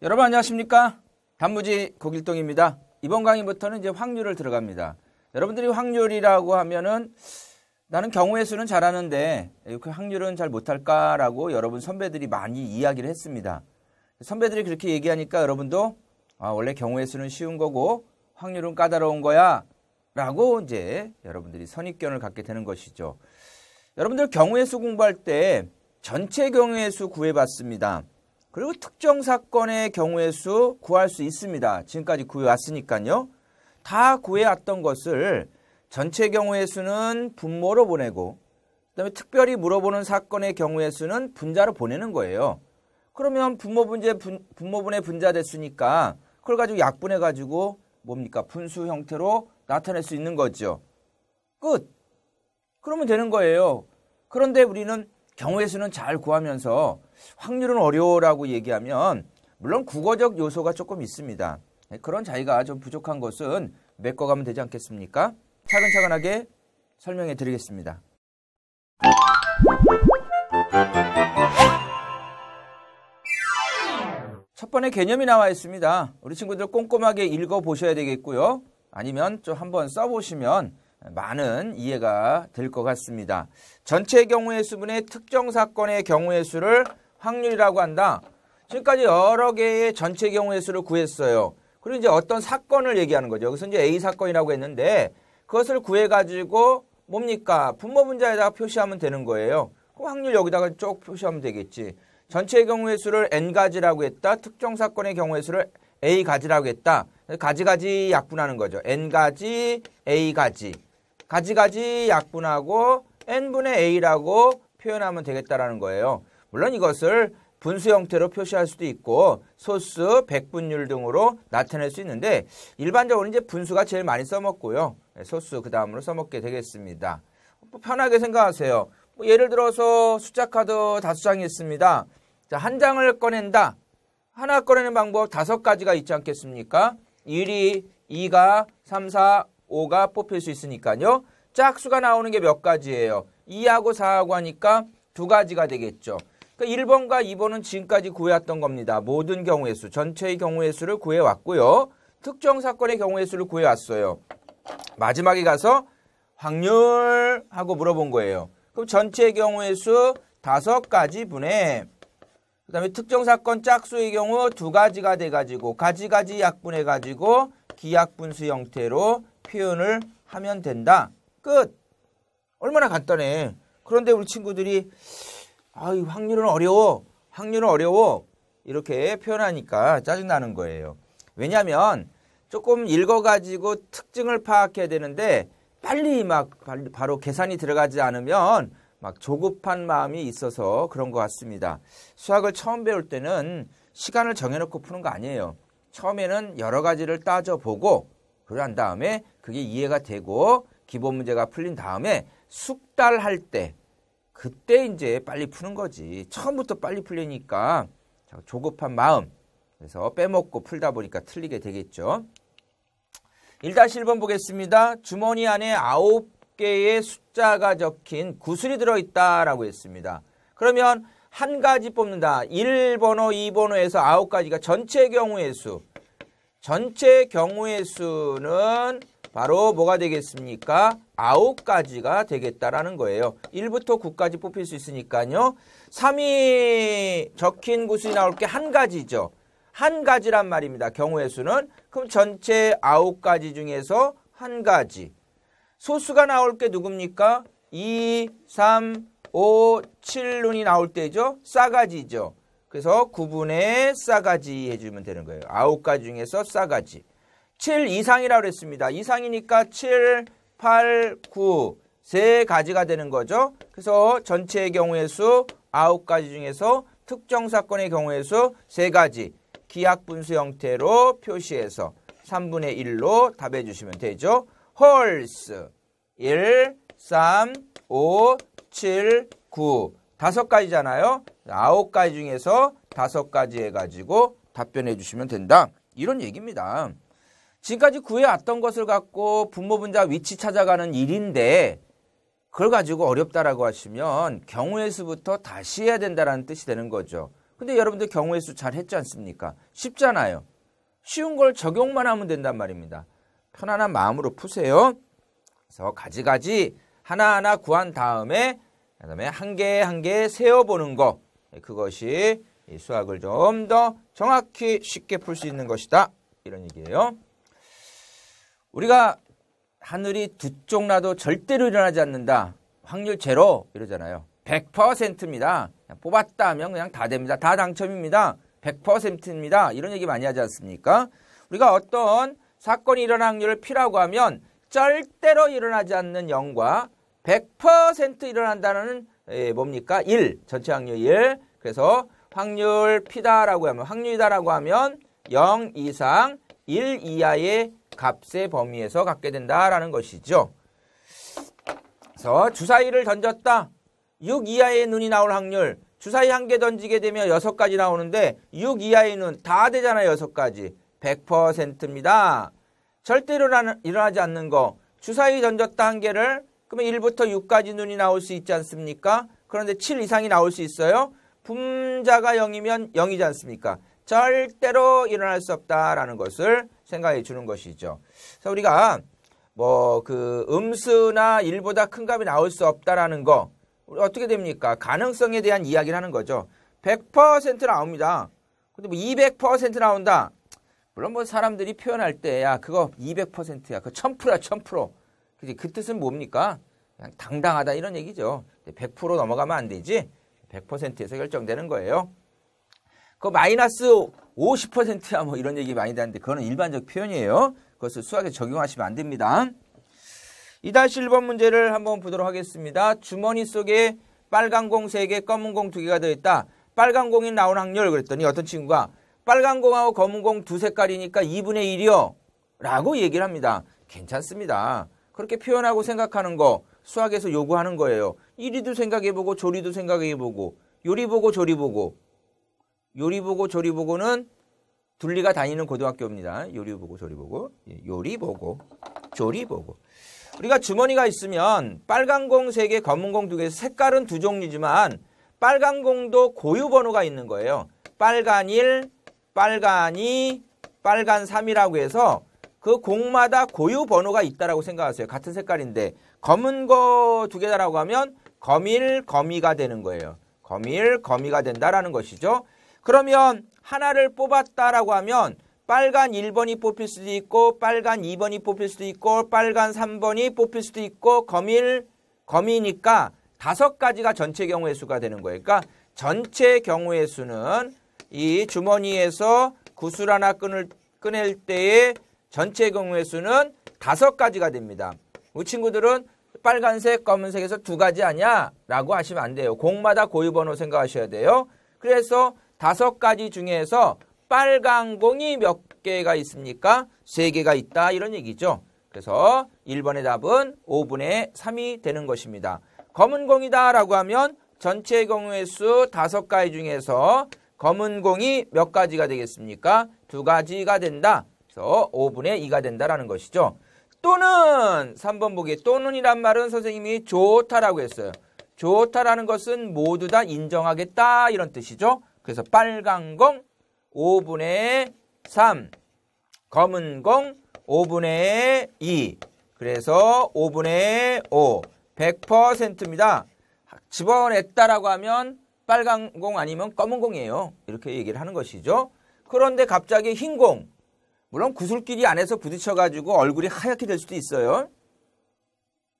여러분 안녕하십니까? 단무지 고길동입니다. 이번 강의부터는 이제 확률을 들어갑니다. 여러분들이 확률이라고 하면은 나는 경우의 수는 잘하는데 그 확률은 잘 못할까라고 여러분 선배들이 많이 이야기를 했습니다. 선배들이 그렇게 얘기하니까 여러분도 원래 경우의 수는 쉬운 거고 확률은 까다로운 거야 라고 이제 여러분들이 선입견을 갖게 되는 것이죠. 여러분들 경우의 수 공부할 때 전체 경우의 수 구해봤습니다. 그리고 특정 사건의 경우의 수 구할 수 있습니다. 지금까지 구해왔으니까요. 다 구해왔던 것을 전체 경우의 수는 분모로 보내고 그다음에 특별히 물어보는 사건의 경우의 수는 분자로 보내는 거예요. 그러면 분모분의 분자 됐으니까 그걸 가지고 약분해가지고 뭡니까? 분수 형태로 나타낼 수 있는 거죠. 끝! 그러면 되는 거예요. 그런데 우리는 경우의 수는 잘 구하면서 확률은 어려워라고 얘기하면 물론 국어적 요소가 조금 있습니다. 그런 자기가 좀 부족한 것은 메꿔가면 되지 않겠습니까? 차근차근하게 설명해 드리겠습니다. 첫 번째 개념이 나와 있습니다. 우리 친구들 꼼꼼하게 읽어보셔야 되겠고요. 아니면 좀 한번 써보시면 많은 이해가 될 것 같습니다. 전체 경우의 수분의 특정 사건의 경우의 수를 확률이라고 한다. 지금까지 여러 개의 전체 경우의 수를 구했어요. 그리고 이제 어떤 사건을 얘기하는 거죠. 여기서 이제 A 사건이라고 했는데 그것을 구해가지고 뭡니까? 분모 분자에다가 표시하면 되는 거예요. 그 확률 여기다가 쭉 표시하면 되겠지. 전체 경우의 수를 N가지라고 했다. 특정 사건의 경우의 수를 A가지라고 했다. 가지가지 약분하는 거죠. N가지, A가지. 가지가지 약분하고 N분의 A라고 표현하면 되겠다라는 거예요. 물론 이것을 분수 형태로 표시할 수도 있고 소수, 백분율 등으로 나타낼 수 있는데 일반적으로 이제 분수가 제일 많이 써먹고요. 소수 그 다음으로 써먹게 되겠습니다. 편하게 생각하세요. 예를 들어서 숫자 카드 5장이 있습니다. 자, 한 장을 꺼낸다. 하나 꺼내는 방법 5가지가 있지 않겠습니까? 1이, 2가, 3, 4, 5가 뽑힐 수 있으니까요. 짝수가 나오는 게 몇 가지예요? 2하고 4하고 하니까 2가지가 되겠죠. 그러니까 1번과 2번은 지금까지 구해왔던 겁니다. 모든 경우의 수, 전체의 경우의 수를 구해왔고요. 특정 사건의 경우의 수를 구해왔어요. 마지막에 가서 확률하고 물어본 거예요. 그럼 전체의 경우의 수 5가지 분의 그 다음에 특정 사건 짝수의 경우 2가지가 돼가지고 가지가지 약분해가지고 기약분수 형태로 표현을 하면 된다. 끝! 얼마나 간단해. 그런데 우리 친구들이 확률은 어려워. 확률은 어려워. 이렇게 표현하니까 짜증나는 거예요. 왜냐하면 조금 읽어가지고 특징을 파악해야 되는데 빨리 바로 계산이 들어가지 않으면 조급한 마음이 있어서 그런 것 같습니다. 수학을 처음 배울 때는 시간을 정해놓고 푸는 거 아니에요. 처음에는 여러 가지를 따져보고 그런 다음에 그게 이해가 되고 기본 문제가 풀린 다음에 숙달할 때 그때 이제 빨리 푸는 거지. 처음부터 빨리 풀리니까 조급한 마음. 그래서 빼먹고 풀다 보니까 틀리게 되겠죠. 1-1번 보겠습니다. 주머니 안에 9개의 숫자가 적힌 구슬이 들어있다라고 했습니다. 그러면 한 가지 뽑는다. 1번호, 2번호에서 9가지가 전체 경우의 수. 전체 경우의 수는 바로 뭐가 되겠습니까? 9가지가 되겠다라는 거예요. 1부터 9까지 뽑힐 수 있으니까요. 3이 적힌 구슬이 나올 게 한 가지죠. 한 가지란 말입니다. 경우의 수는. 그럼 전체 9가지 중에서 한 가지. 소수가 나올 게 누굽니까? 2, 3, 5, 7눈이 나올 때죠. 싸가지죠. 그래서 9분의 싸가지 해주면 되는 거예요. 9가지 중에서 싸가지. 7 이상이라고 그랬습니다. 이상이니까 7, 8, 9, 3가지가 되는 거죠. 그래서 전체의 경우의 수 9가지 중에서 특정 사건의 경우의 수 3가지. 기약분수 형태로 표시해서 3분의 1로 답해 주시면 되죠. 홀스 1, 3, 5, 7, 9 5가지잖아요. 9가지 중에서 5가지 해가지고 답변해 주시면 된다. 이런 얘기입니다. 지금까지 구해왔던 것을 갖고 분모 분자 위치 찾아가는 일인데 그걸 가지고 어렵다라고 하시면 경우의 수부터 다시 해야 된다라는 뜻이 되는 거죠. 근데 여러분들 경우의 수 잘 했지 않습니까? 쉽잖아요. 쉬운 걸 적용만 하면 된단 말입니다. 편안한 마음으로 푸세요. 그래서 가지가지 하나하나 구한 다음에 그다음에 한 개 한 개 세어보는 거, 그것이 이 수학을 좀 더 정확히 쉽게 풀 수 있는 것이다, 이런 얘기예요. 우리가 하늘이 두 쪽 나도 절대로 일어나지 않는다, 확률 제로 이러잖아요. 100%입니다. 뽑았다 하면 그냥 다 됩니다. 다 당첨입니다. 100%입니다. 이런 얘기 많이 하지 않습니까? 우리가 어떤 사건이 일어날 확률을 P라고 하면 절대로 일어나지 않는 0과 100% 일어난다는 뭡니까? 1, 전체 확률 1. 그래서 확률 P다라고 하면, 확률이다라고 하면 0 이상 1 이하의 값의 범위에서 갖게 된다라는 것이죠. 그래서 주사위를 던졌다. 6 이하의 눈이 나올 확률. 주사위 한 개 던지게 되면 6가지 나오는데 6 이하의 눈 다 되잖아요. 6가지. 100%입니다. 절대로 일어나지 않는 거. 주사위 던졌다 한 개를, 그러면 1부터 6까지 눈이 나올 수 있지 않습니까? 그런데 7 이상이 나올 수 있어요. 분자가 0이면 0이지 않습니까? 절대로 일어날 수 없다라는 것을 생각해 주는 것이죠. 그래서 우리가 음수나 1보다 큰 값이 나올 수 없다라는 거, 우리 어떻게 됩니까? 가능성에 대한 이야기를 하는 거죠. 100% 나옵니다. 근데 200% 나온다. 물론 사람들이 표현할 때, 야, 그거 200%야. 그거 1000%야, 1000%. 그 뜻은 뭡니까? 그냥 당당하다, 이런 얘기죠. 100% 넘어가면 안 되지. 100%에서 결정되는 거예요. 그거 마이너스 50%야, 이런 얘기 많이 하는데, 그거는 일반적 표현이에요. 그것을 수학에 적용하시면 안 됩니다. 2-1번 문제를 한번 보도록 하겠습니다. 주머니 속에 빨간 공 3개, 검은 공 2개가 들어있다. 빨간 공이 나온 확률 그랬더니 어떤 친구가 빨간 공하고 검은 공 두 색깔이니까 2분의 1이요 라고 얘기를 합니다. 괜찮습니다. 그렇게 표현하고 생각하는 거 수학에서 요구하는 거예요. 이리도 생각해보고 조리도 생각해보고 요리 보고 조리 보고, 요리 보고 조리 보고는 둘리가 다니는 고등학교입니다. 요리 보고 조리 보고, 요리 보고 조리 보고. 우리가 주머니가 있으면 빨간 공 3개, 검은 공 2개, 색깔은 두 종류지만 빨간 공도 고유 번호가 있는 거예요. 빨간 1, 빨간 2, 빨간 3이라고 해서 그 공마다 고유 번호가 있다라고 생각하세요. 같은 색깔인데 검은 거 2개다라고 하면 검1, 검2가 되는 거예요. 검1, 검2가 된다라는 것이죠. 그러면 하나를 뽑았다라고 하면 빨간 1번이 뽑힐 수도 있고 빨간 2번이 뽑힐 수도 있고 빨간 3번이 뽑힐 수도 있고 검1, 검2니까 5가지가 전체 경우의 수가 되는 거예요. 그러니까 전체 경우의 수는 이 주머니에서 구슬 하나 꺼낼 때의 전체 경우의 수는 5가지가 됩니다. 우리 친구들은 빨간색, 검은색에서 2가지 아니야? 라고 하시면 안 돼요. 공마다 고유번호 생각하셔야 돼요. 그래서 5가지 중에서 빨간 공이 몇 개가 있습니까? 3개가 있다, 이런 얘기죠. 그래서 1번의 답은 5분의 3이 되는 것입니다. 검은 공이다 라고 하면 전체 경우의 수 5가지 중에서 검은 공이 몇 가지가 되겠습니까? 2가지가 된다. 그래서 5분의 2가 된다라는 것이죠. 또는 3번 보기, 또는이란 말은 선생님이 좋다라고 했어요. 좋다라는 것은 모두 다 인정하겠다, 이런 뜻이죠. 그래서 빨간 공 5분의 3, 검은 공 5분의 2, 그래서 5분의 5, 100%입니다. 집어냈다라고 하면 빨간 공 아니면 검은 공이에요. 이렇게 얘기를 하는 것이죠. 그런데 갑자기 흰 공, 물론 구슬끼리 안에서 부딪혀가지고 얼굴이 하얗게 될 수도 있어요.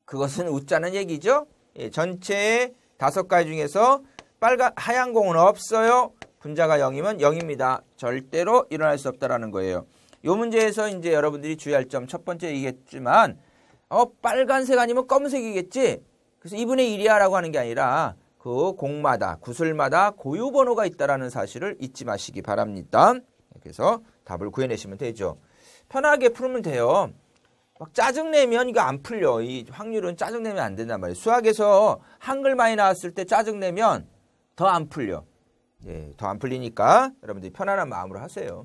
그것은 웃자는 얘기죠. 전체 5가지 중에서 하얀 공은 없어요. 분자가 0이면 0입니다. 절대로 일어날 수 없다라는 거예요. 이 문제에서 이제 여러분들이 주의할 점, 첫 번째 얘기했지만 빨간색 아니면 검은색이겠지. 그래서 2분의 1이야 라고 하는 게 아니라 그 공마다, 구슬마다 고유 번호가 있다라는 사실을 잊지 마시기 바랍니다. 그래서 답을 구해내시면 되죠. 편하게 풀면 돼요. 막 짜증내면 이거 안 풀려. 이 확률은 짜증내면 안 된단 말이에요. 수학에서 한글 많이 나왔을 때 짜증내면 더 안 풀려. 더 안 풀리니까 여러분들이 편안한 마음으로 하세요.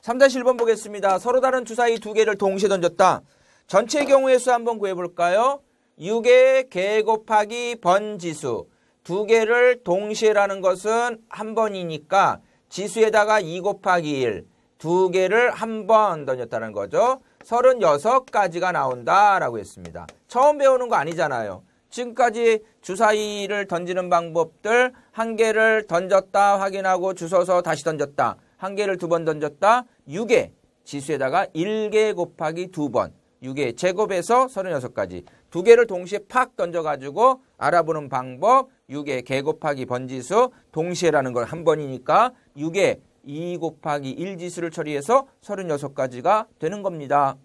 3-1번 보겠습니다. 서로 다른 주사위 2개를 동시에 던졌다. 전체 경우의 수 한번 구해볼까요? 6의 개 곱하기 번지수. 두 개를 동시에라는 것은 한 번이니까 지수에다가 2 곱하기 1. 두 개를 한 번 던졌다는 거죠. 36가지가 나온다라고 했습니다. 처음 배우는 거 아니잖아요. 지금까지 주사위를 던지는 방법들 한 개를 던졌다 확인하고 주워서 다시 던졌다. 한 개를 두 번 던졌다. 6의 지수에다가 1개 곱하기 2번. 6의 제곱에서 36가지. 두 개를 동시에 팍 던져가지고 알아보는 방법. 6의 개 곱하기 번지수 동시에라는 걸 한 번이니까 6의 2 곱하기 1 지수를 처리해서 36가지가 되는 겁니다.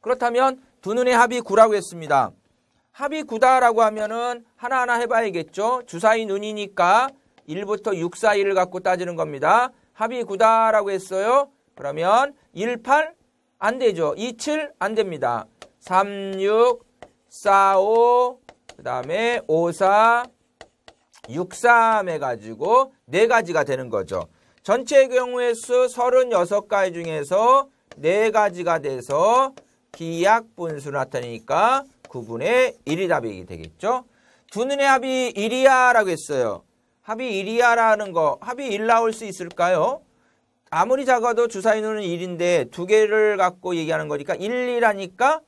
그렇다면 두 눈의 합이 9라고 했습니다. 합이 9다라고 하면은 하나하나 해봐야겠죠. 주사위 눈이니까 1부터 6 사이를 갖고 따지는 겁니다. 합이 9다라고 했어요. 그러면 1, 8 안 되죠. 2, 7 안 됩니다. 3, 6, 4, 5 그 다음에 5, 4, 6, 3 해가지고 4가지가 되는 거죠. 전체 경우의 수 36가지 중에서 4가지가 돼서 기약분수로 나타나니까 9분의 1이 답이 되겠죠. 두 눈의 합이 1이야 라고 했어요. 합이 1이야라는 거, 합이 1 나올 수 있을까요? 아무리 작아도 주사위 눈은 1인데 두 개를 갖고 얘기하는 거니까 1, 2라니까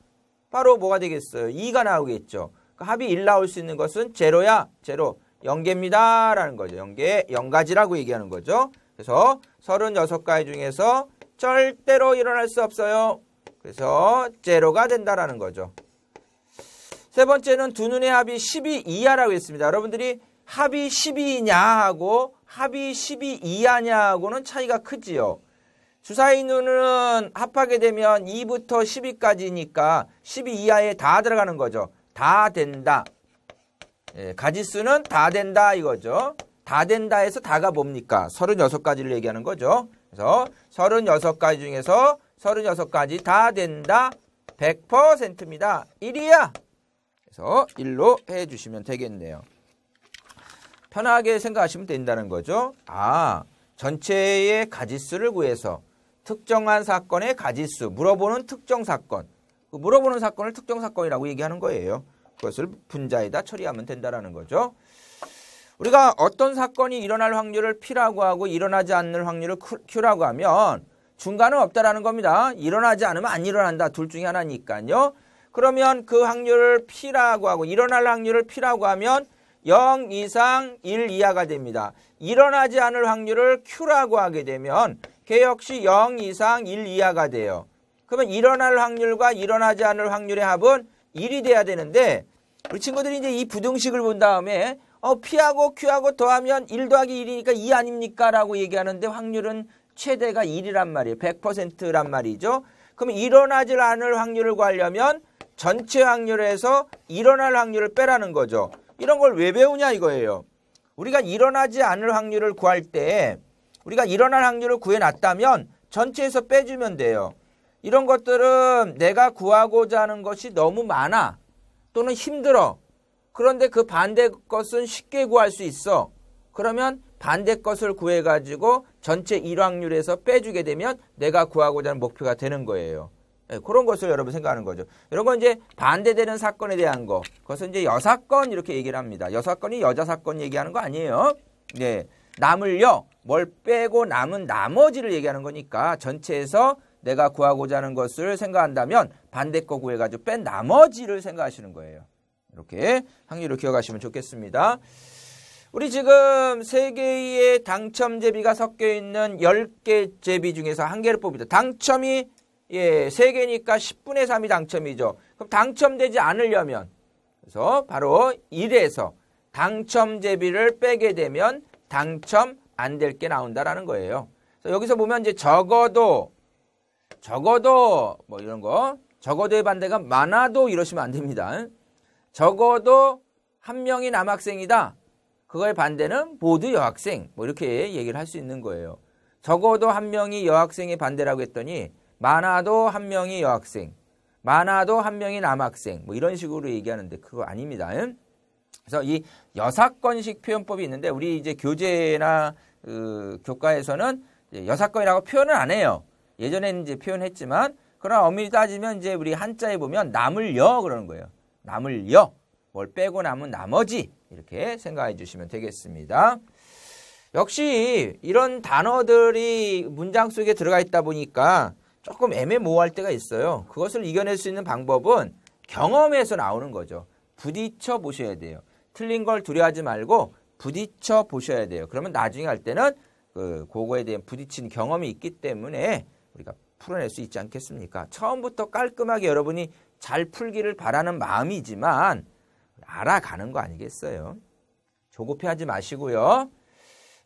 바로 뭐가 되겠어요? 2가 나오겠죠. 그러니까 합이 1 나올 수 있는 것은 제로야, 제로. 0개입니다 라는 거죠. 0개, 0가지라고 얘기하는 거죠. 그래서 36가지 중에서 절대로 일어날 수 없어요. 그래서 제로가 된다라는 거죠. 세 번째는 두 눈의 합이 12 이하라고 했습니다. 여러분들이 합이 12이냐 하고 합이 12 이하냐하고는 차이가 크지요. 주사위 눈은 합하게 되면 2부터 12까지니까 12 이하에 다 들어가는 거죠. 다 된다. 예, 가지수는 다 된다 이거죠. 다 된다 해서 다가 뭡니까? 36가지를 얘기하는 거죠. 그래서 36가지 중에서 36가지 다 된다 100%입니다. 1이야. 그래서 1로 해주시면 되겠네요. 편하게 생각하시면 된다는 거죠. 아, 전체의 가지수를 구해서 특정한 사건의 가지수, 물어보는 특정 사건. 그 물어보는 사건을 특정 사건이라고 얘기하는 거예요. 그것을 분자에다 처리하면 된다는 거죠. 우리가 어떤 사건이 일어날 확률을 P라고 하고 일어나지 않는 확률을 Q라고 하면 중간은 없다라는 겁니다. 일어나지 않으면 안 일어난다. 둘 중에 하나니까요. 그러면 그 확률을 P라고 하고 일어날 확률을 P라고 하면 0 이상 1 이하가 됩니다. 일어나지 않을 확률을 Q라고 하게 되면 걔 역시 0 이상 1 이하가 돼요. 그러면 일어날 확률과 일어나지 않을 확률의 합은 1이 돼야 되는데 우리 친구들이 이제 이 부등식을 본 다음에 P하고 Q하고 더하면 1 더하기 1이니까 2 아닙니까? 라고 얘기하는데 확률은 최대가 1이란 말이에요. 100%란 말이죠. 그럼 일어나지 않을 확률을 구하려면 전체 확률에서 일어날 확률을 빼라는 거죠. 이런 걸 왜 배우냐 이거예요. 우리가 일어나지 않을 확률을 구할 때 우리가 일어날 확률을 구해놨다면 전체에서 빼주면 돼요. 이런 것들은 내가 구하고자 하는 것이 너무 많아 또는 힘들어. 그런데 그 반대 것은 쉽게 구할 수 있어. 그러면 반대 것을 구해가지고 전체 일확률에서 빼주게 되면 내가 구하고자 하는 목표가 되는 거예요. 네, 그런 것을 여러분 생각하는 거죠. 이런 건 이제 반대되는 사건에 대한 거. 그것은 이제 여사건 이렇게 얘기를 합니다. 여사건이 여자사건 얘기하는 거 아니에요. 네, 남을요. 뭘 빼고 남은 나머지를 얘기하는 거니까 전체에서 내가 구하고자 하는 것을 생각한다면 반대 거 구해가지고 뺀 나머지를 생각하시는 거예요. 이렇게 확률을 기억하시면 좋겠습니다. 우리 지금 3개의 당첨 제비가 섞여 있는 10개 제비 중에서 한 개를 봅니다. 당첨이 3개니까 10분의 3이 당첨이죠. 그럼 당첨되지 않으려면 그래서 바로 1에서 당첨 제비를 빼게 되면 당첨 안 될 게 나온다라는 거예요. 그래서 여기서 보면 이제 적어도 뭐 이런 거 적어도의 반대가 많아도 이러시면 안 됩니다. 적어도 한 명이 남학생이다. 그거의 반대는 모두 여학생. 뭐 이렇게 얘기를 할 수 있는 거예요. 적어도 한 명이 여학생의 반대라고 했더니 많아도 한 명이 여학생, 많아도 한 명이 남학생 뭐 이런 식으로 얘기하는데 그거 아닙니다. 그래서 이 여사건식 표현법이 있는데 우리 이제 교재나 교과에서는 여사건이라고 표현을 안 해요. 예전에는 이제 표현했지만 그러나 엄밀히 따지면 이제 우리 한자에 보면 남을 여 그러는 거예요. 남을 여, 뭘 빼고 남은 나머지 이렇게 생각해 주시면 되겠습니다. 역시 이런 단어들이 문장 속에 들어가 있다 보니까 조금 애매모호할 때가 있어요. 그것을 이겨낼 수 있는 방법은 경험에서 나오는 거죠. 부딪혀 보셔야 돼요. 틀린 걸 두려워하지 말고 부딪혀 보셔야 돼요. 그러면 나중에 할 때는 그거에 대한 부딪힌 경험이 있기 때문에 우리가 풀어낼 수 있지 않겠습니까? 처음부터 깔끔하게 여러분이 잘 풀기를 바라는 마음이지만 알아가는 거 아니겠어요? 조급해하지 마시고요.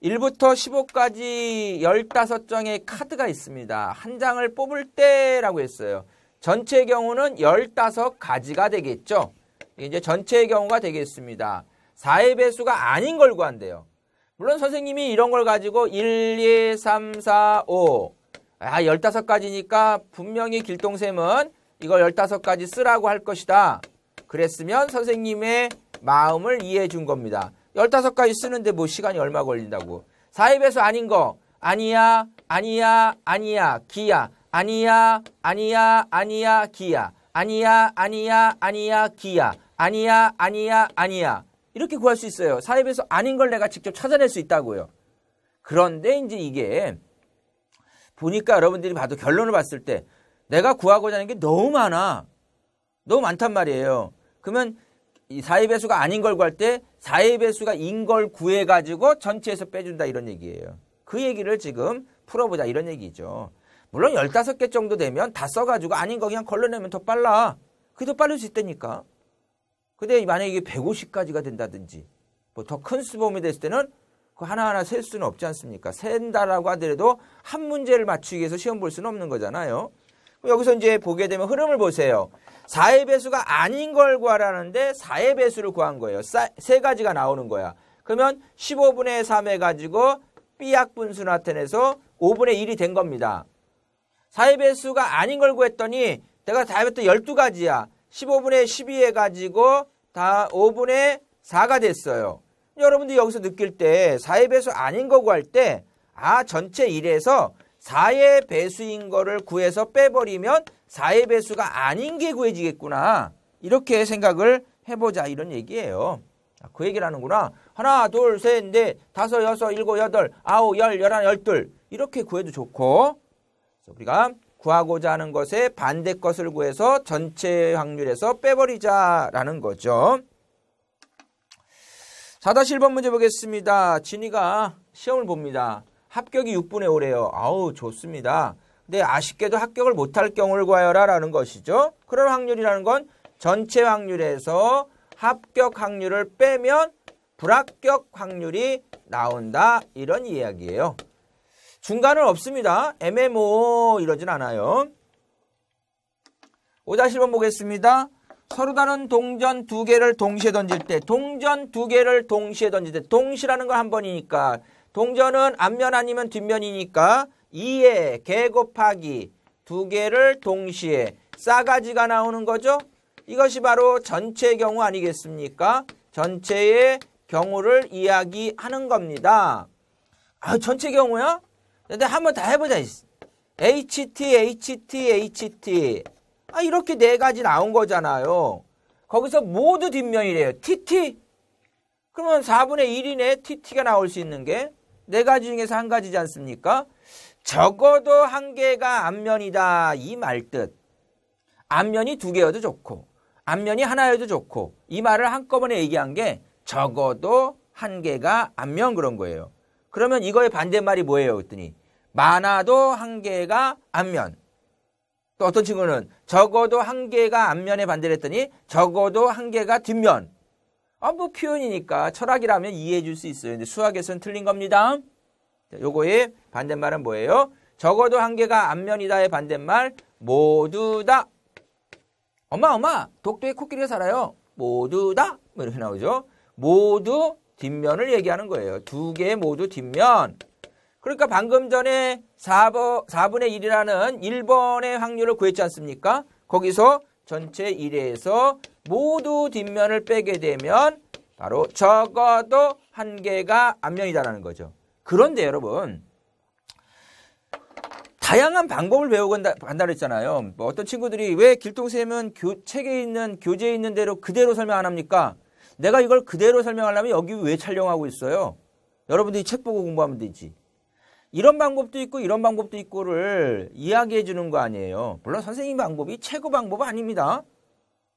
1부터 15까지 15장의 카드가 있습니다. 한 장을 뽑을 때라고 했어요. 전체의 경우는 15가지가 되겠죠. 이제 전체의 경우가 되겠습니다. 4의 배수가 아닌 걸 구한대요. 물론 선생님이 이런 걸 가지고 1, 2, 3, 4, 5 15가지니까 분명히 길동쌤은 이걸 15가지 쓰라고 할 것이다. 그랬으면 선생님의 마음을 이해해 준 겁니다. 15가지 쓰는데 뭐 시간이 얼마 걸린다고. 4의 배수 아닌 거 아니야 아니야 아니야 기야 아니야 아니야 아니야 기야 아니야 아니야 아니야 기야 아니야 아니야 아니야 이렇게 구할 수 있어요. 4의 배수 아닌 걸 내가 직접 찾아낼 수 있다고요. 그런데 이제 이게 보니까 여러분들이 봐도 결론을 봤을 때 내가 구하고자 하는 게 너무 많아. 너무 많단 말이에요. 그러면 이 4의 배수가 아닌 걸 구할 때 4의 배수가 인 걸 구해가지고 전체에서 빼준다 이런 얘기예요. 그 얘기를 지금 풀어보자 이런 얘기죠. 물론 15개 정도 되면 다 써가지고 아닌 거 그냥 걸러내면 더 빨라. 그게 더 빠를 수 있다니까. 근데 만약에 이게 150가지가 된다든지 뭐 더 큰 수범이 됐을 때는 그 하나하나 셀 수는 없지 않습니까? 센다라고 하더라도 한 문제를 맞추기 위해서 시험 볼 수는 없는 거잖아요. 여기서 이제 보게 되면 흐름을 보세요. 4의 배수가 아닌 걸 구하라는데 4의 배수를 구한 거예요. 세 가지가 나오는 거야. 그러면 15분의 3 해가지고 B약분수 나타내서 5분의 1이 된 겁니다. 4의 배수가 아닌 걸 구했더니 내가 다 해봤더니 12가지야. 15분의 12 해가지고 다 5분의 4가 됐어요. 여러분들이 여기서 느낄 때 4의 배수 아닌 거 구할 때 전체 1에서 4의 배수인 거를 구해서 빼버리면 4의 배수가 아닌 게 구해지겠구나. 이렇게 생각을 해보자 이런 얘기예요. 그 얘기를 하는구나. 하나, 둘, 셋, 넷, 다섯, 여섯, 일곱, 여덟, 아홉, 열, 열하나, 열둘 이렇게 구해도 좋고 우리가 구하고자 하는 것의 반대 것을 구해서 전체 확률에서 빼버리자라는 거죠. 4-1번 문제 보겠습니다. 진이가 시험을 봅니다. 합격이 6분의 5래요. 아우 좋습니다. 근데 아쉽게도 합격을 못할 경우를 구하여라 라는 것이죠. 그런 확률이라는 건 전체 확률에서 합격 확률을 빼면 불합격 확률이 나온다 이런 이야기예요. 중간은 없습니다. MMO 이러진 않아요. 5-1번 보겠습니다. 서로 다른 동전 2개를 동시에 던질 때 동전 2개를 동시에 던질 때 동시라는 건 한 번이니까 동전은 앞면 아니면 뒷면이니까 2의 개 곱하기 2개를 동시에 싸가지가 나오는 거죠. 이것이 바로 전체의 경우 아니겠습니까? 전체의 경우를 이야기하는 겁니다. 전체 경우야? 근데 한번 다 해보자. HT, HT, HT. 이렇게 4가지 나온 거잖아요. 거기서 모두 뒷면이래요. TT? 그러면 4분의 1이네. TT가 나올 수 있는 게 4가지 중에서 한 가지지 않습니까? 적어도 한 개가 앞면이다. 이 말뜻. 앞면이 2개여도 좋고 앞면이 하나여도 좋고 이 말을 한꺼번에 얘기한 게 적어도 한 개가 앞면 그런 거예요. 그러면 이거의 반대말이 뭐예요? 그랬더니 많아도 한 개가 앞면. 또 어떤 친구는 적어도 한 개가 앞면에 반대를 했더니 적어도 한 개가 뒷면. 뭐 표현이니까 철학이라면 이해해 줄 수 있어요. 근데 수학에서는 틀린 겁니다. 요거의 반대말은 뭐예요? 적어도 한 개가 앞면이다의 반대말 모두 다. 엄마 독도에 코끼리가 살아요. 모두 다 뭐 이렇게 나오죠. 모두 뒷면을 얘기하는 거예요. 2개 모두 뒷면. 그러니까 방금 전에 4분의 1이라는 1번의 확률을 구했지 않습니까? 거기서 전체 1에서 모두 뒷면을 빼게 되면 바로 적어도 한 개가 앞면이다라는 거죠. 그런데 여러분 다양한 방법을 배우고 간다 그랬잖아요. 뭐 어떤 친구들이 왜 길동쌤은 책에 있는 교재에 있는 대로 그대로 설명 안 합니까? 내가 이걸 그대로 설명하려면 여기 왜 촬영하고 있어요? 여러분들이 책 보고 공부하면 되지. 이런 방법도 있고 이런 방법도 있고를 이야기해 주는 거 아니에요. 물론 선생님 방법이 최고 방법은 아닙니다.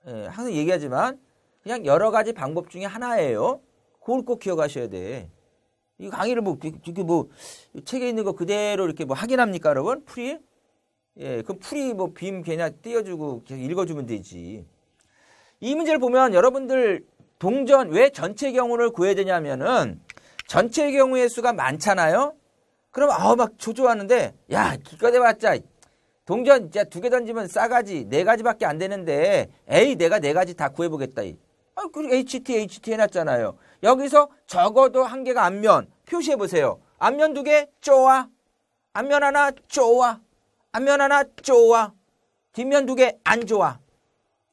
예, 항상 얘기하지만 그냥 여러 가지 방법 중에 하나예요. 그걸 꼭 기억하셔야 돼. 이 강의를 이렇게 책에 있는 거 그대로 이렇게 확인합니까, 여러분? 풀이? 예, 그 풀이 빔 그냥 띄워주고 계속 읽어주면 되지. 이 문제를 보면 여러분들 동전 왜 전체 경우를 구해야 되냐면은 전체 경우의 수가 많잖아요. 그럼 막 조조하는데 야 기껏 해봤자 동전 이제 2개 던지면 싸가지 4가지밖에 안 되는데 에이 내가 4가지 다 구해보겠다. 그리고 HT 해놨잖아요. 여기서 적어도 1개가 앞면 표시해보세요. 앞면 2개 쪼아, 앞면 하나 쪼아, 앞면 하나 쪼아, 뒷면 2개 안 좋아.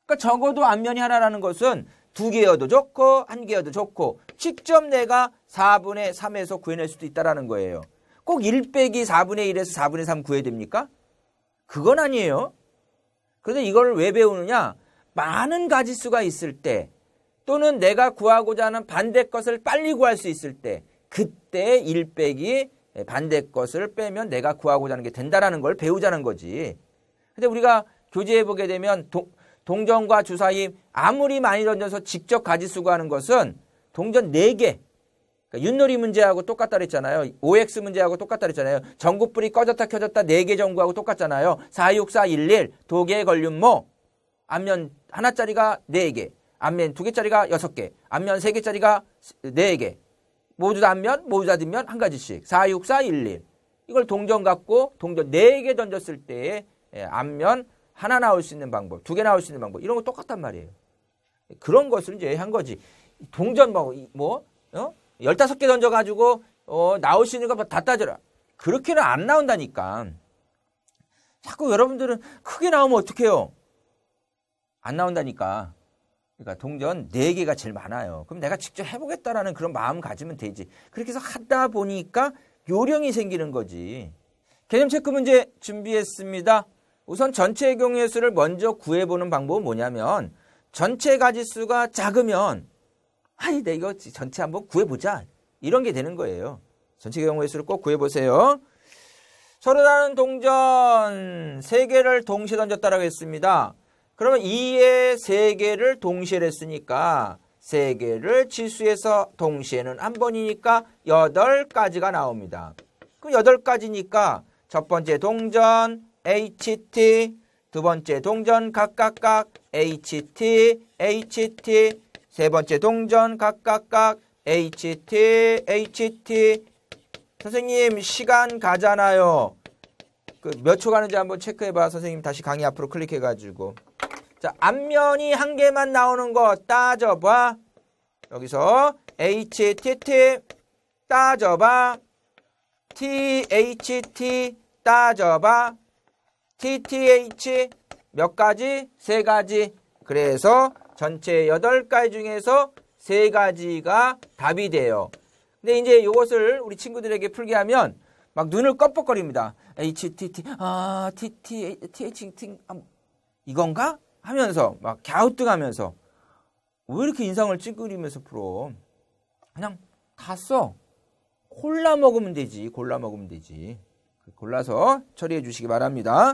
그러니까 적어도 앞면이 하나라는 것은 2개여도 좋고 1개여도 좋고 직접 내가 4분의 3에서 구해낼 수도 있다는 거예요. 꼭 1 빼기 4분의 1에서 4분의 3 구해야 됩니까? 그건 아니에요. 그런데 이걸 왜 배우느냐? 많은 가지수가 있을 때 또는 내가 구하고자 하는 반대 것을 빨리 구할 수 있을 때 그때 1 빼기 반대 것을 빼면 내가 구하고자 하는 게 된다는 걸 배우자는 거지. 근데 우리가 교재에 보게 되면 동전과 주 사이 아무리 많이 던져서 직접 가지수 구하는 것은 동전 4개. 그러니까 윷놀이 문제하고 똑같다 그랬잖아요. OX 문제하고 똑같다 그랬잖아요. 전구불이 꺼졌다 켜졌다 4개 전구하고 똑같잖아요. 4, 6, 4, 1, 1 도개 걸륜모 앞면 하나짜리가 4개 앞면 2개짜리가 6개 앞면 3개짜리가 4개 모두 다 앞면 모두 다 뒷면 한 가지씩 4, 6, 4, 1, 1 이걸 동전 갖고 동전 4개 던졌을 때 앞면 하나 나올 수 있는 방법 2개 나올 수 있는 방법 이런 거 똑같단 말이에요. 그런 것을 이제 한 거지. 동전 15개 던져가지고 나올 수 있는 거 다 따져라. 그렇게는 안 나온다니까. 자꾸 여러분들은 크게 나오면 어떡해요? 안 나온다니까. 그러니까 동전 4개가 제일 많아요. 그럼 내가 직접 해보겠다라는 그런 마음 가지면 되지. 그렇게 해서 하다 보니까 요령이 생기는 거지. 개념 체크 문제 준비했습니다. 우선 전체 경우의 수를 먼저 구해보는 방법은 뭐냐면 전체 가지수가 작으면 내가 이거 전체 한번 구해보자. 이런 게 되는 거예요. 전체 경우의 수를 꼭 구해보세요. 서로 다른 동전 3개를 동시에 던졌다라고 했습니다. 그러면 2에 3개를 동시에 했으니까 3개를 치수해서 동시에는 한 번이니까 8가지가 나옵니다. 그 8가지니까 첫 번째 동전 HT, 두 번째 동전 각각각 HT, HT, 세 번째 동전 각각각 HT, HT. 선생님 시간 가잖아요. 몇 초 가는지 한번 체크해봐. 선생님 다시 강의 앞으로 클릭해가지고. 자, 앞면이 1개만 나오는 거 따져봐. 여기서 HTT 따져봐. THT 따져봐. TTH 몇 가지? 3가지. 그래서 전체 8가지 중에서 3가지가 답이 돼요. 근데 이제 이것을 우리 친구들에게 풀게 하면 막 눈을 껌뻑거립니다. HTT, TT, THT, 이건가? 하면서 막 갸우뚱하면서 왜 이렇게 인상을 찡그리면서 풀어? 그냥 다 써. 골라 먹으면 되지. 골라 먹으면 되지. 골라서 처리해 주시기 바랍니다.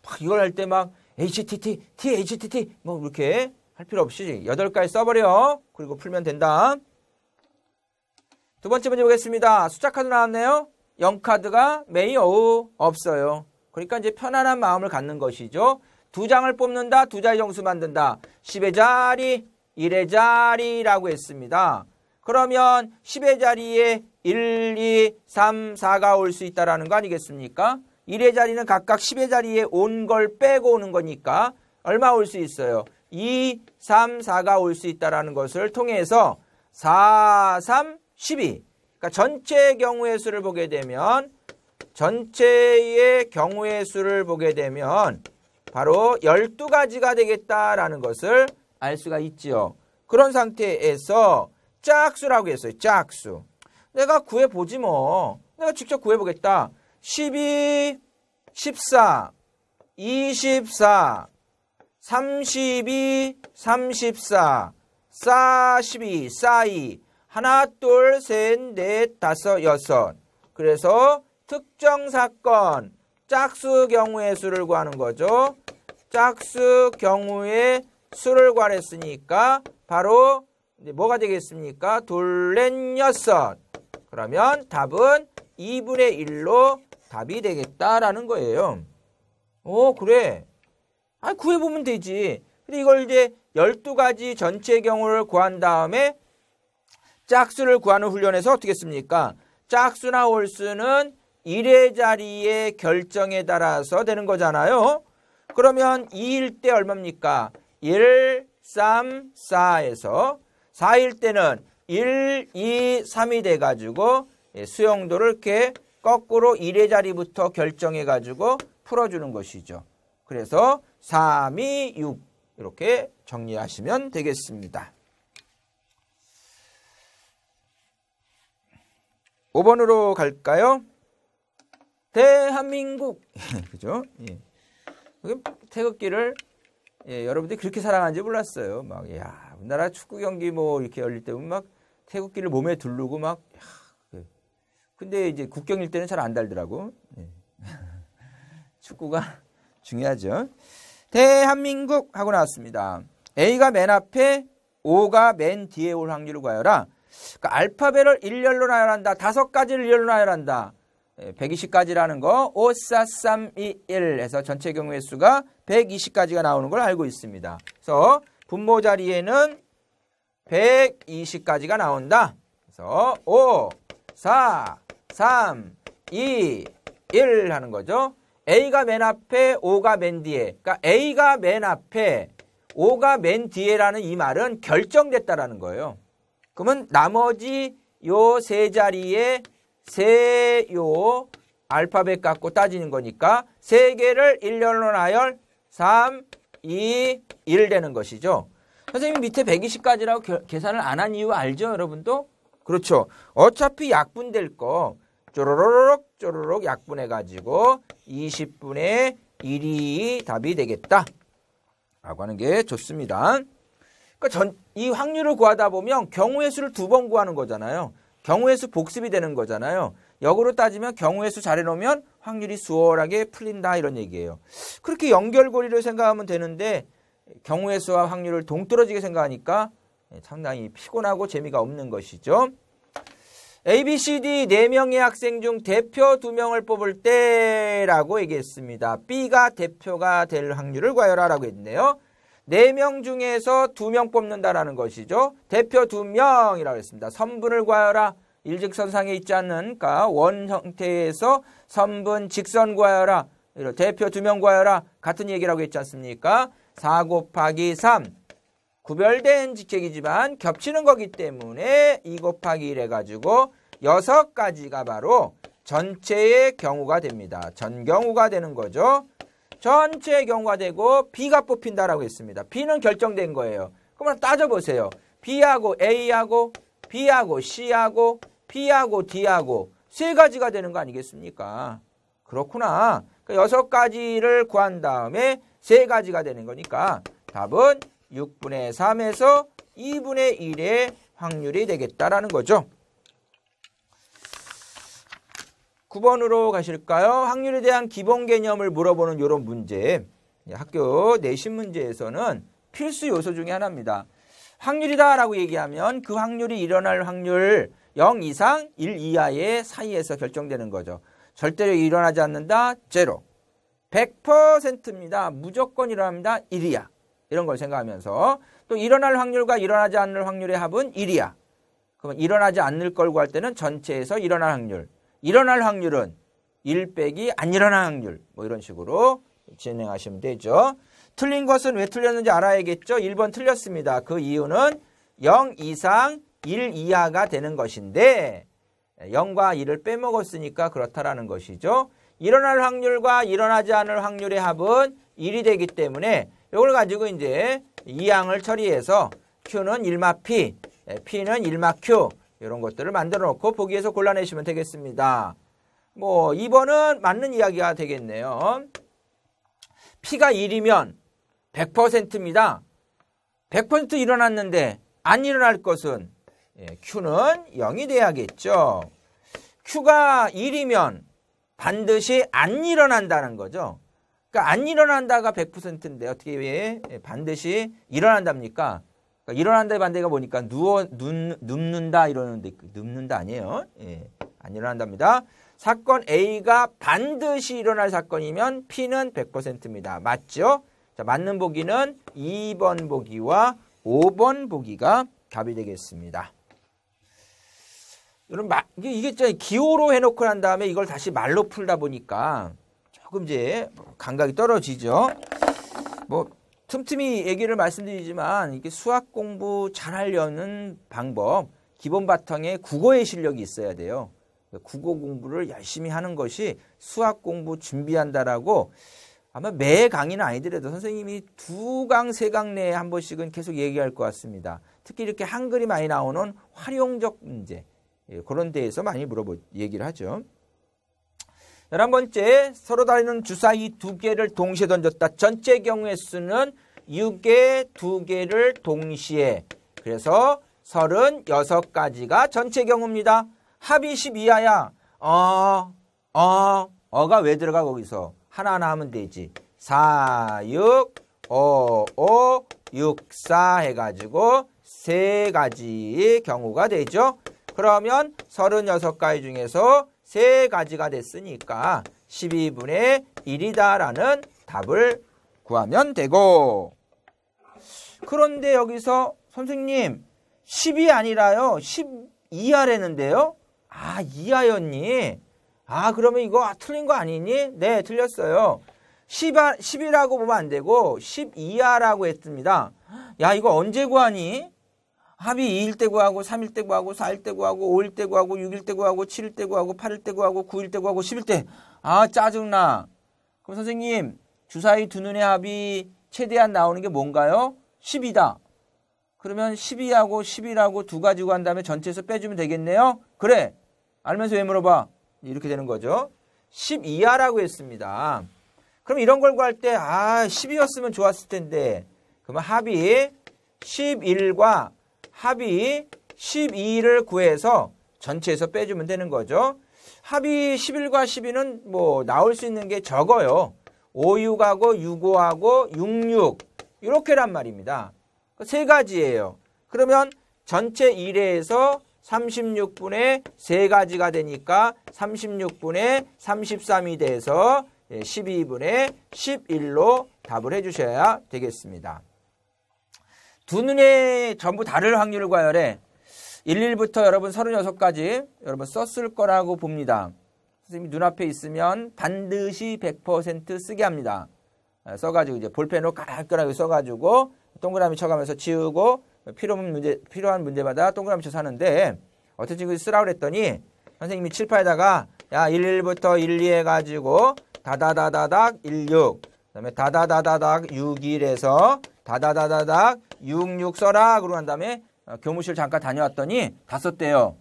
막 이걸 할 때 막 HTT, THTT 뭐 이렇게 할 필요 없이 8가지 써버려. 그리고 풀면 된다. 두 번째 문제 보겠습니다. 숫자 카드 나왔네요. 0카드가 메이 없어요. 그러니까 이제 편안한 마음을 갖는 것이죠. 2장을 뽑는다. 2자리 정수 만든다. 10의 자리, 1의 자리라고 했습니다. 그러면 10의 자리에 1, 2, 3, 4가 올 수 있다는 거 아니겠습니까? 1의 자리는 각각 10의 자리에 온 걸 빼고 오는 거니까 얼마 올 수 있어요? 2, 3, 4가 올 수 있다는 것을 통해서 4, 3, 12. 그러니까 전체 경우의 수를 보게 되면 전체의 경우의 수를 보게 되면 바로 12가지가 되겠다라는 것을 알 수가 있지요. 그런 상태에서 짝수라고 했어요. 짝수. 내가 구해보지 뭐. 내가 직접 구해보겠다. 12, 14, 24, 32, 34, 42, 42, 하나, 둘, 셋, 넷, 다섯, 여섯. 그래서 특정 사건, 짝수 경우의 수를 구하는 거죠. 짝수 경우의 수를 구하랬으니까 바로 이제 뭐가 되겠습니까? 둘넷 여섯. 그러면 답은 2분의 1로 답이 되겠다라는 거예요. 오, 그래. 아, 구해보면 되지. 근데 이걸 이제 12가지 전체 경우를 구한 다음에 짝수를 구하는 훈련에서 어떻게 했습니까? 짝수나 홀수는 1의 자리의 결정에 따라서 되는 거잖아요. 그러면 2일 때 얼마입니까? 1, 3, 4에서 4일 때는 1, 2, 3이 돼가지고 수용도를 이렇게 거꾸로 1의 자리부터 결정해가지고 풀어주는 것이죠. 그래서 3, 2, 6 이렇게 정리하시면 되겠습니다. 5번으로 갈까요? 대한민국. 그죠? 예. 태극기를 여러분들이 그렇게 사랑하는지 몰랐어요. 막, 야, 우리나라 축구 경기 뭐 이렇게 열릴 때 보면 막 태극기를 몸에 두르고 막, 야, 근데 이제 국경일 때는 잘 안 달더라고. 예. 축구가 중요하죠. 대한민국 하고 나왔습니다. A가 맨 앞에, O가 맨 뒤에 올 확률을 구하여라. 그러니까 알파벳을 일렬로 나열한다. 5가지를 일렬로 나열한다. 120가지라는 거 5, 4, 3, 2, 1 해서 전체 경우의 수가 120가지가 나오는 걸 알고 있습니다. 그래서 분모 자리에는 120가지가 나온다. 그래서 5, 4, 3, 2, 1 하는 거죠. A가 맨 앞에, O가 맨 뒤에. 그러니까 A가 맨 앞에, O가 맨 뒤에라는 이 말은 결정됐다라는 거예요. 그러면 나머지 요 세 자리에 요 알파벳 갖고 따지는 거니까 세 개를 일렬로 나열 3, 2, 1 되는 것이죠. 선생님 밑에 120가지라고 계산을 안 한 이유 알죠, 여러분도? 그렇죠. 어차피 약분될 거 쪼로록 약분해가지고 20분의 1이 답이 되겠다 라고 하는 게 좋습니다. 그러니까 이 확률을 구하다 보면 경우의 수를 2번 구하는 거잖아요. 경우의 수 복습이 되는 거잖아요. 역으로 따지면 경우의 수 잘해놓으면 확률이 수월하게 풀린다 이런 얘기예요. 그렇게 연결고리를 생각하면 되는데 경우의 수와 확률을 동떨어지게 생각하니까 상당히 피곤하고 재미가 없는 것이죠. A, B, C, D 4명의 학생 중 대표 2명을 뽑을 때라고 얘기했습니다. B가 대표가 될 확률을 구하여라 라고 했네요. 4명 중에서 2명 뽑는다라는 것이죠. 대표 2명이라고 했습니다. 선분을 구하여라. 일직선상에 있지 않는 그러니까 원 형태에서 선분 직선 구하여라. 대표 2명 구하여라. 같은 얘기라고 했지 않습니까? 4 곱하기 3. 구별된 직책이지만 겹치는 거기 때문에 2 곱하기 1 해가지고 6가지가 바로 전체의 경우가 됩니다. 전경우가 되는 거죠. 전체의 경우가 되고 B가 뽑힌다라고 했습니다. B는 결정된 거예요. 그러면 따져보세요. B하고 A하고 B하고 C하고 B하고 D하고 세 가지가 되는 거 아니겠습니까? 그렇구나. 그러니까 6가지를 구한 다음에 세 가지가 되는 거니까 답은 6분의 3에서 2분의 1의 확률이 되겠다라는 거죠. 9번으로 가실까요? 확률에 대한 기본 개념을 물어보는 이런 문제. 학교 내신 문제에서는 필수 요소 중에 하나입니다. 확률이다라고 얘기하면 그 확률이 일어날 확률 0 이상 1 이하의 사이에서 결정되는 거죠. 절대로 일어나지 않는다. 제로. 100%입니다. 무조건 일어납니다. 1이야. 이런 걸 생각하면서 또 일어날 확률과 일어나지 않을 확률의 합은 1이야. 그러면 일어나지 않을 걸 구할 때는 전체에서 일어날 확률. 일어날 확률은 1 빼기 안 일어날 확률. 뭐 이런 식으로 진행하시면 되죠. 틀린 것은 왜 틀렸는지 알아야겠죠. 1번 틀렸습니다. 그 이유는 0 이상 1 이하가 되는 것인데 0과 1을 빼먹었으니까 그렇다라는 것이죠. 일어날 확률과 일어나지 않을 확률의 합은 1이 되기 때문에 이걸 가지고 이제 이항을 처리해서 Q는 1마 P, P는 1마 Q 이런 것들을 만들어 놓고 보기에서 골라내시면 되겠습니다. 뭐 2번은 맞는 이야기가 되겠네요. P가 1이면 100%입니다. 100% 일어났는데 안 일어날 것은 Q는 0이 돼야겠죠. Q가 1이면 반드시 안 일어난다는 거죠. 그러니까 안 일어난다가 100%인데 어떻게 왜 반드시 일어난답니까? 그러니까 일어난다의 반대가 뭐니까 눕는다 이러는데 눕는다 아니에요. 안 일어난답니다. 사건 A가 반드시 일어날 사건이면 P는 100%입니다. 맞죠? 자, 맞는 보기는 2번 보기와 5번 보기가 답이 되겠습니다. 여러분, 이게 기호로 해놓고 난 다음에 이걸 다시 말로 풀다 보니까 조금 이제 감각이 떨어지죠. 뭐 틈틈이 얘기를 말씀드리지만 이게 수학 공부 잘하려는 방법, 기본 바탕에 국어의 실력이 있어야 돼요. 국어 공부를 열심히 하는 것이 수학 공부 준비한다라고 아마 매 강의는 아니더라도 선생님이 2강, 3강 내에 한 번씩은 계속 얘기할 것 같습니다. 특히 이렇게 한글이 많이 나오는 활용적 문제, 그런 데에서 많이 얘기를 하죠. 11번째, 서로 다른 주사위 2개를 동시에 던졌다. 전체 경우의 수는 6의 2개를 동시에. 그래서 36가지가 전체 경우입니다. 합이 12하야. 어가 왜 들어가 거기서? 하나하나 하면 되지. 4, 6, 5, 6, 4 해가지고 3가지의 경우가 되죠. 그러면 36가지 중에서 3가지가 됐으니까 12분의 1이다라는 답을 구하면 되고. 그런데 여기서 선생님 10이 아니라요 12하라는데요. 아, 2하였니? 아, 그러면 이거 틀린 거 아니니? 네, 틀렸어요. 10이라고 보면 안 되고 12하라고 했습니다. 야, 이거 언제 구하니? 합이 2일 때 구하고 3일 때 구하고 4일 때 구하고 5일 때 구하고 6일 때 구하고 7일 때 구하고 8일 때 구하고 9일 때 구하고 10일 때. 아, 짜증나. 그럼 선생님, 주사위 두 눈의 합이 최대한 나오는 게 뭔가요? 10이다. 그러면 12하고 11하고 2가지 구한 다음에 전체에서 빼주면 되겠네요. 그래. 알면서 왜 물어봐? 이렇게 되는 거죠. 12하라고 했습니다. 그럼 이런 걸 구할 때 10이었으면 좋았을 텐데. 그러면 합이 11과 합이 12를 구해서 전체에서 빼주면 되는 거죠. 합이 11과 12는 뭐 나올 수 있는 게 적어요. 5, 6하고 6, 5하고 6, 6 이렇게란 말입니다. 3가지예요. 그러면 전체 1회에서 36분의 3가지가 되니까 36분의 33이 돼서 12분의 11로 답을 해주셔야 되겠습니다. 두 눈에 전부 다를 확률을 구하래. 11부터 여러분 36가지 여러분 썼을 거라고 봅니다. 선생님이 눈앞에 있으면 반드시 100% 쓰게 합니다. 써가지고 이제 볼펜으로 깔끔하게 써가지고 동그라미 쳐가면서 지우고 필요한 문제마다 동그라미 쳐서 하는데 어떤 친구들이 쓰라고 그랬더니 선생님이 칠판에다가 야 11부터 1, 2 해가지고 다다다다닥 16 그다음에 다다다다닥 61에서 다다다다닥 66 써라 그러고 난 다음에 교무실 잠깐 다녀왔더니 다 썼대요.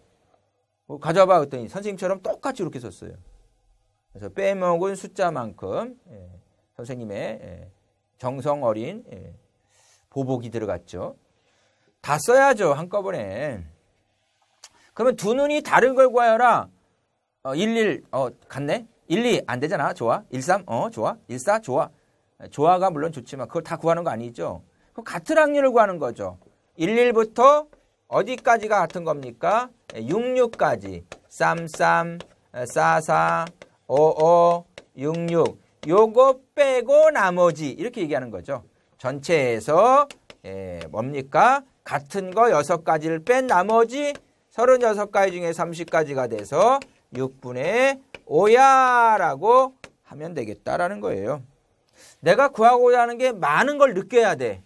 가져와봐 그랬더니 선생님처럼 똑같이 이렇게 썼어요. 그래서 빼먹은 숫자만큼 선생님의 정성 어린 보복이 들어갔죠. 다 써야죠 한꺼번에. 그러면 두 눈이 다른 걸 구하여라. 11 같네. 12 안 되잖아. 좋아. 13 좋아. 14 좋아. 좋아가 물론 좋지만 그걸 다 구하는 거 아니죠. 그럼 같은 확률을 구하는 거죠. 11부터 어디까지가 같은 겁니까? 66까지 33, 44, 55, 66 요거 빼고 나머지 이렇게 얘기하는 거죠. 전체에서 뭡니까? 같은 거 6가지를 뺀 나머지 36가지 중에 30가지가 돼서 6분의 5야 라고 하면 되겠다라는 거예요. 내가 구하고자 하는 게 많은 걸 느껴야 돼.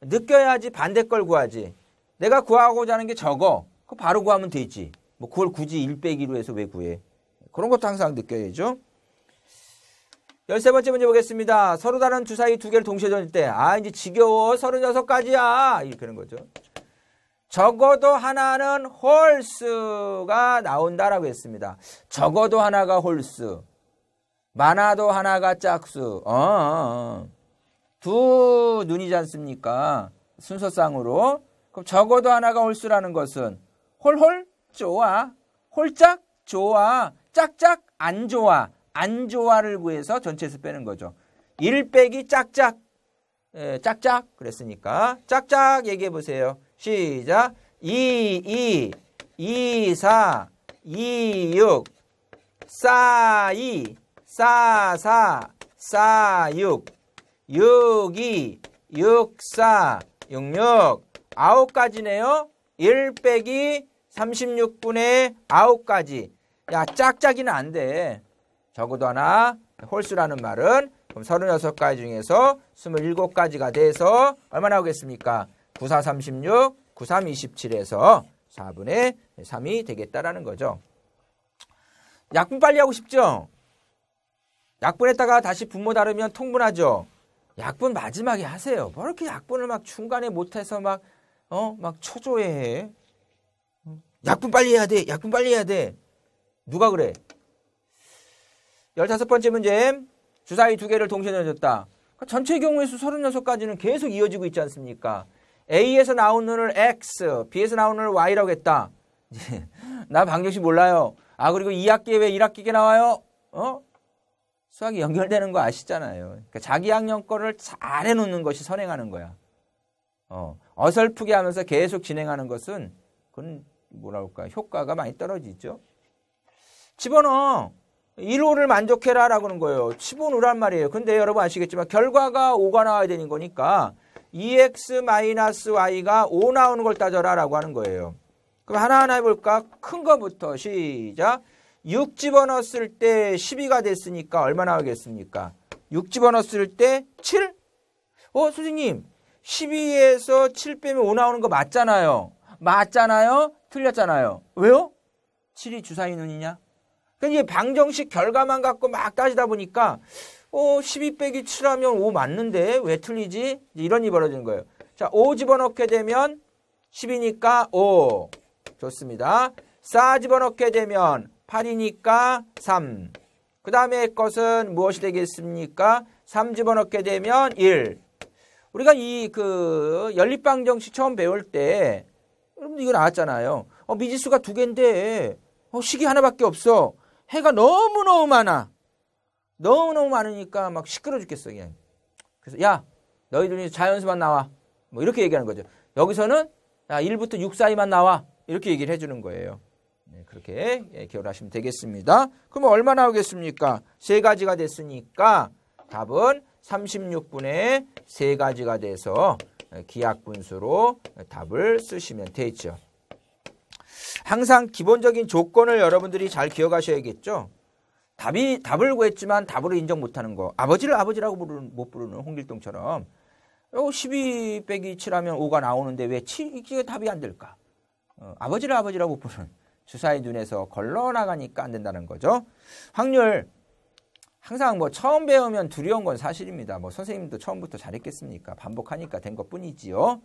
느껴야지 반대 걸 구하지. 내가 구하고자 하는 게 적어. 그거 바로 구하면 되지. 뭐 그걸 굳이 1 빼기로 해서 왜 구해. 그런 것도 항상 느껴야죠. 13번째 문제 보겠습니다. 서로 다른 주사위 2개를 동시에 던질 때 이제 지겨워. 36가지야. 이렇게 하는 거죠. 적어도 하나는 홀수가 나온다라고 했습니다. 적어도 하나가 홀수, 많아도 하나가 짝수. 두 눈이지 않습니까? 순서상으로. 그럼 적어도 하나가 홀수라는 것은 홀홀 좋아, 홀짝 좋아, 짝짝 안 좋아, 안 좋아를 구해서 전체에서 빼는 거죠. 1 빼기 짝짝. 짝짝 그랬으니까 짝짝 얘기해 보세요. 시작. 2, 4, 2, 6, 4, 2, 4, 4, 4, 6, 6, 2, 6, 4, 6, 6. 9가지네요. 1 빼기 36분의 9가지. 야, 짝짝이는 안 돼. 적어도 하나, 홀수라는 말은 그럼 36가지 중에서 27가지가 돼서 얼마 나오겠습니까? 9, 4, 36, 9, 3, 27에서 4분의 3이 되겠다라는 거죠. 약분 빨리 하고 싶죠? 약분했다가 다시 분모 다르면 통분하죠? 약분 마지막에 하세요. 뭐 이렇게 약분을 막 중간에 못해서 막 초조해해. 약분 빨리 해야 돼. 약분 빨리 해야 돼. 누가 그래? 15번째 문제. 주사위 2개를 동시에 넣어줬다. 전체 경우의 수 36가지는 계속 이어지고 있지 않습니까? A에서 나온 눈을 X, B에서 나온 눈을 Y라고 했다. 나 방정식 몰라요. 아, 그리고 2학기에 왜 1학기에 나와요? 수학이 연결되는 거 아시잖아요. 그러니까 자기 학년 거를 잘 해놓는 것이 선행하는 거야. 어설프게 하면서 계속 진행하는 것은 그건 뭐랄까 효과가 많이 떨어지죠. 집어넣어. 1호를 만족해라 라고 하는 거예요. 집어넣으란 말이에요. 근데 여러분 아시겠지만 결과가 5가 나와야 되는 거니까 2x-y가 5 나오는 걸 따져라 라고 하는 거예요. 그럼 하나하나 해볼까? 큰 거부터 시작. 6 집어넣었을 때 12가 됐으니까 얼마 나오겠습니까? 6 집어넣었을 때 7? 선생님 12에서 7 빼면 5 나오는 거 맞잖아요. 맞잖아요? 틀렸잖아요. 왜요? 7이 주사위 눈이냐? 그러니까 이게 방정식 결과만 갖고 막 따지다 보니까 12 빼기 7하면 5 맞는데 왜 틀리지? 이런 일이 벌어지는 거예요. 자, 5 집어넣게 되면 10이니까 5. 좋습니다. 4 집어넣게 되면 8이니까 3. 그 다음에 것은 무엇이 되겠습니까? 3 집어넣게 되면 1. 우리가 이 연립방정식 처음 배울 때 여러분들 이거 나왔잖아요. 미지수가 2개인데 식이 하나밖에 없어. 해가 너무너무 많아. 너무너무 많으니까 막 시끄러 죽겠어 그냥. 그래서 야 너희들이 자연수만 나와. 뭐 이렇게 얘기하는 거죠. 여기서는 야 1부터 6 사이만 나와. 이렇게 얘기를 해주는 거예요. 네, 그렇게 기억을 하시면 되겠습니다. 그러면 얼마 나오겠습니까? 3가지가 됐으니까 답은 36분의 3가지가 돼서 기하분수로 답을 쓰시면 되죠. 항상 기본적인 조건을 여러분들이 잘 기억하셔야겠죠. 답을 구했지만 답으로 인정 못하는 거. 아버지를 아버지라고 못 부르는 홍길동처럼 12 빼기 7하면 5가 나오는데 왜 7이게 답이 안 될까? 아버지를 아버지라고 부르는 주사위 눈에서 걸러나가니까 안 된다는 거죠. 확률 항상 처음 배우면 두려운 건 사실입니다. 선생님도 처음부터 잘했겠습니까? 반복하니까 된 것뿐이지요.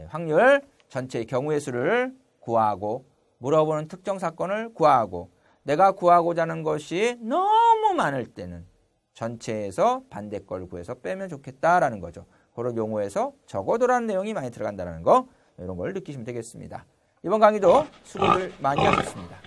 확률 전체의 경우의 수를 구하고 물어보는 특정 사건을 구하고 내가 구하고자 하는 것이 너무 많을 때는 전체에서 반대 걸 구해서 빼면 좋겠다라는 거죠. 그런 용어에서 적어도라는 내용이 많이 들어간다는 거 이런 걸 느끼시면 되겠습니다. 이번 강의도 수고를 많이 하셨습니다.